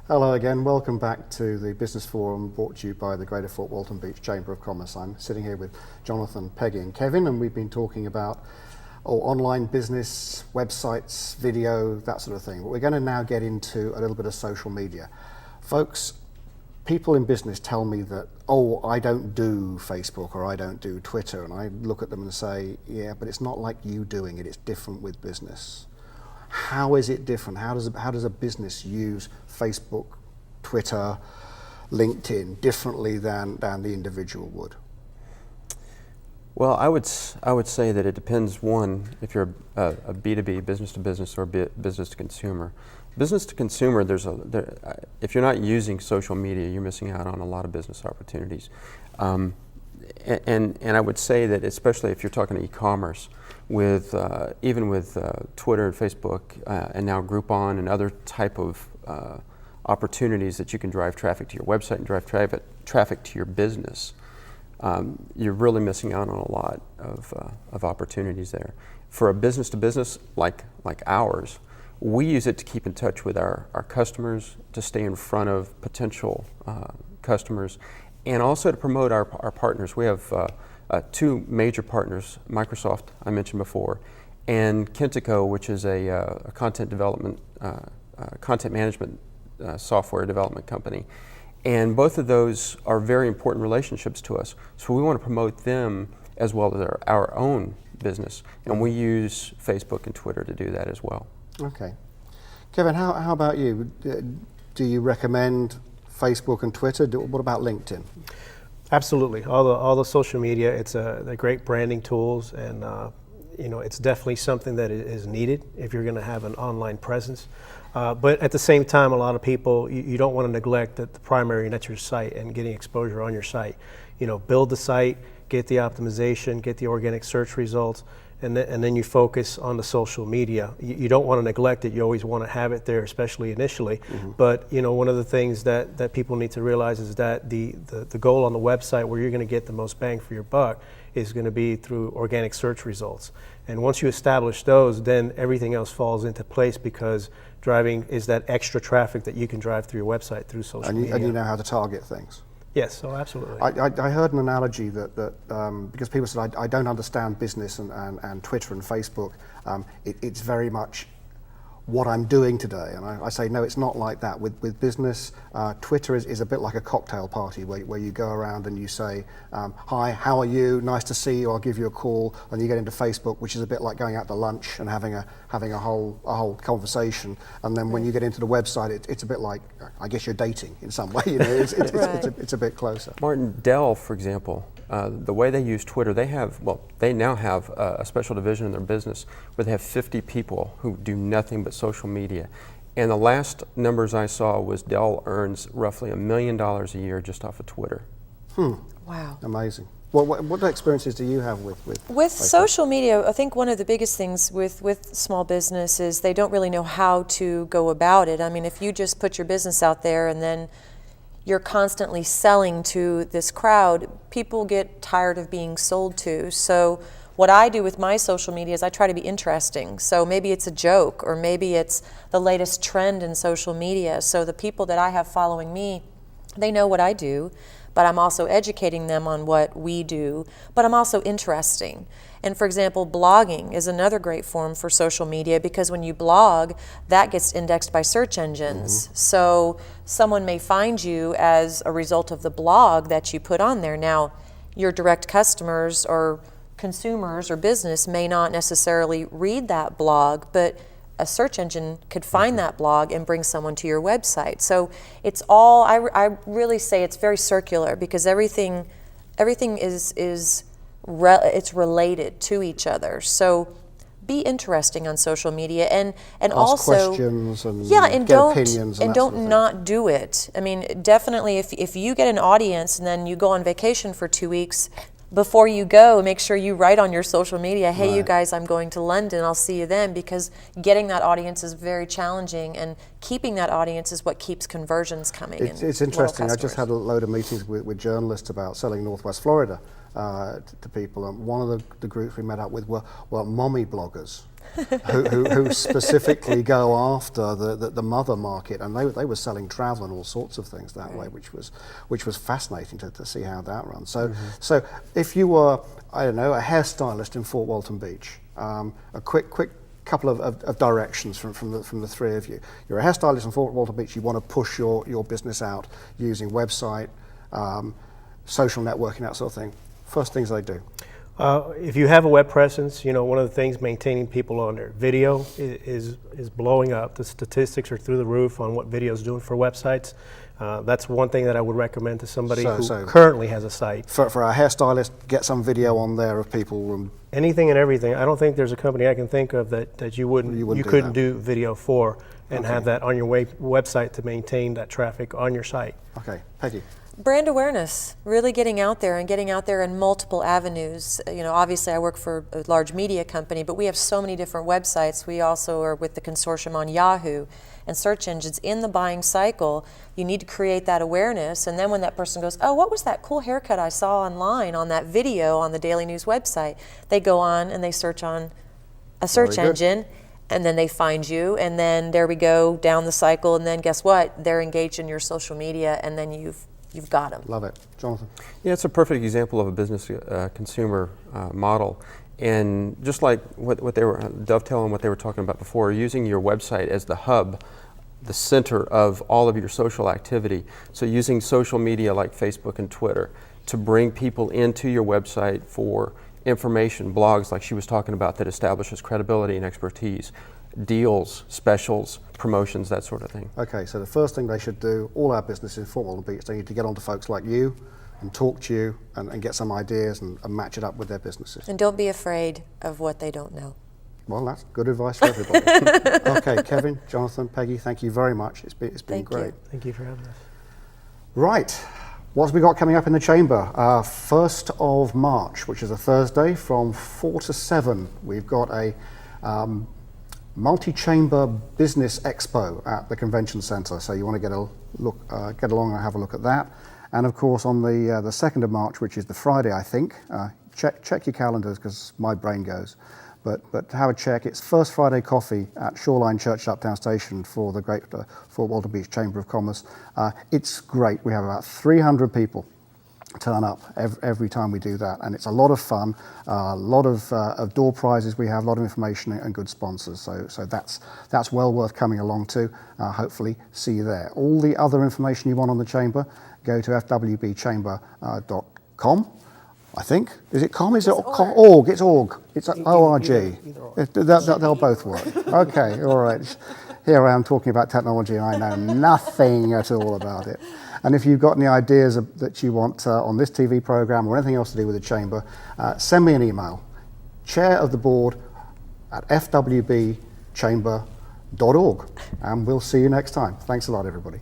Hello again, welcome back to the Business Forum brought to you by the Greater Fort Walton Beach Chamber of Commerce. I'm sitting here with Jonathan, Peggy and Kevin, and we've been talking about online business, websites, video, that sort of thing. But we're going to now get into a little bit of social media. Folks, people in business tell me that, oh, I don't do Facebook or I don't do Twitter, and I look at them and say, yeah, but it's not like you doing it, it's different with business. How is it different? How does a business use Facebook, Twitter, LinkedIn differently than the individual would? Well, I would say that it depends, one, if you're a B2B, business to business, or business to consumer. Business to consumer, if you're not using social media, you're missing out on a lot of business opportunities. And I would say that especially if you're talking to e-commerce, even with Twitter and Facebook and now Groupon and other type of opportunities that you can drive traffic to your website and drive traffic to your business, you're really missing out on a lot of opportunities there. For a business to business like ours, we use it to keep in touch with our customers, to stay in front of potential customers, and also to promote our partners. We have two major partners, Microsoft, I mentioned before, and Kentico, which is a content management software development company. And both of those are very important relationships to us. So we want to promote them as well as our own business. And we use Facebook and Twitter to do that as well. Okay. Kevin, how about you? Do you recommend Facebook and Twitter? What about LinkedIn? Absolutely. All the social media, they're great branding tools, and it's definitely something that is needed if you're going to have an online presence. But at the same time, a lot of people, you don't want to neglect the primary, and that's your site and getting exposure on your site. Build the site, get the optimization, get the organic search results, and then you focus on the social media. You don't want to neglect it. You always want to have it there, especially initially. Mm-hmm. But one of the things that people need to realize is that the goal on the website where you're going to get the most bang for your buck is going to be through organic search results. And once you establish those, then everything else falls into place, because driving is that extra traffic that you can drive through your website through social media. And you know how to target things. Yes, oh, absolutely. I heard an analogy that because people said, I don't understand business and Twitter and Facebook, it's very much what I'm doing today. And I say, no, it's not like that. With business, Twitter is a bit like a cocktail party where you go around and you say, hi, how are you? Nice to see you, I'll give you a call. And you get into Facebook, which is a bit like going out to lunch and having a whole conversation. And then when you get into the website, it's a bit like, I guess you're dating in some way. It's a bit closer. Martin, Dell, for example, the way they use Twitter, they now have a special division in their business where they have 50 people who do nothing but social media. And the last numbers I saw was Dell earns roughly $1 million a year just off of Twitter. Wow. Amazing. What experiences do you have with social media? I think one of the biggest things with small business is they don't really know how to go about it. I mean, if you just put your business out there and then you're constantly selling to this crowd, people get tired of being sold to. So what I do with my social media is I try to be interesting. So maybe it's a joke, or maybe it's the latest trend in social media. So the people that I have following me, they know what I do, but I'm also educating them on what we do, but I'm also interesting. And for example, blogging is another great form for social media, because when you blog, that gets indexed by search engines. Mm-hmm. So someone may find you as a result of the blog that you put on there. Now, your direct customers or consumers or business may not necessarily read that blog, but a search engine could find that blog and bring someone to your website. So it's all, I really say it's very circular, because everything is it's related to each other. So be interesting on social media, and ask also questions and and get opinions and don't sort of not do it. I mean, definitely if you get an audience and then you go on vacation for 2 weeks, before you go, make sure you write on your social media, hey, right, you guys, I'm going to London, I'll see you then, because getting that audience is very challenging, and keeping that audience is what keeps conversions coming. It's interesting. I just had a load of meetings with journalists about selling Northwest Florida to people, and one of the groups we met up with were mommy bloggers. who specifically go after the mother market, and they were selling travel and all sorts of things that way, which was fascinating to see how that runs. So if you were, I don't know, a hairstylist in Fort Walton Beach, a quick couple of directions from the three of you. You're a hairstylist in Fort Walton Beach. You want to push your business out using website, social networking, that sort of thing. First things they do. If you have a web presence, one of the things maintaining people on there. Video is blowing up. The statistics are through the roof on what video is doing for websites. That's one thing that I would recommend to somebody who currently has a site. For a hairstylist, get some video on there of people. Anything and everything. I don't think there's a company I can think of that you couldn't do video for and have that on your website to maintain that traffic on your site. Okay, Peggy. Brand awareness, really getting out there in multiple avenues. Obviously I work for a large media company, but we have so many different websites. We also are with the consortium on Yahoo and search engines. In the buying cycle, you need to create that awareness, and then when that person goes, oh, what was that cool haircut I saw online on that video on the Daily News website? They go on and they search on a search engine, and then they find you, and then there we go down the cycle, and then guess what? They're engaged in your social media, and then you've got them. Love it. Jonathan? Yeah, it's a perfect example of a business consumer model. And just like what they were dovetailing what they were talking about before, using your website as the hub, the center of all of your social activity. So using social media like Facebook and Twitter to bring people into your website for information, blogs like she was talking about that establishes credibility and expertise, deals, specials, promotions, that sort of thing. Okay, so the first thing they should do, all our businesses in Fort Walton Beach, they need to get onto folks like you and talk to you and get some ideas and match it up with their businesses. And don't be afraid of what they don't know. Well, that's good advice for everybody. Okay, Kevin, Jonathan, Peggy, thank you very much. It's been great. Thank you for having us. Right, what have we got coming up in the chamber? 1st of March, which is a Thursday, from 4 to 7, we've got a multi-chamber business expo at the convention centre. So you want to get along and have a look at that. And of course, on the 2nd of March, which is the Friday, I think, check your calendars because my brain goes. But have a check. It's First Friday Coffee at Shoreline Church Uptown Station for the great Fort Walton Beach Chamber of Commerce. It's great. We have about 300 people turn up every time we do that, and it's a lot of fun, a lot of door prizes we have, a lot of information and good sponsors, so that's well worth coming along to. Hopefully see you there. All the other information you want on the chamber, go to fwbchamber.com. I think. Is it com? Is it org? It's org. It's ORG. They'll both work. Okay, all right. Here I am talking about technology and I know nothing at all about it. And if you've got any ideas that you want on this TV program or anything else to do with the chamber, send me an email. Chair of the board at fwbchamber.org. And we'll see you next time. Thanks a lot, everybody.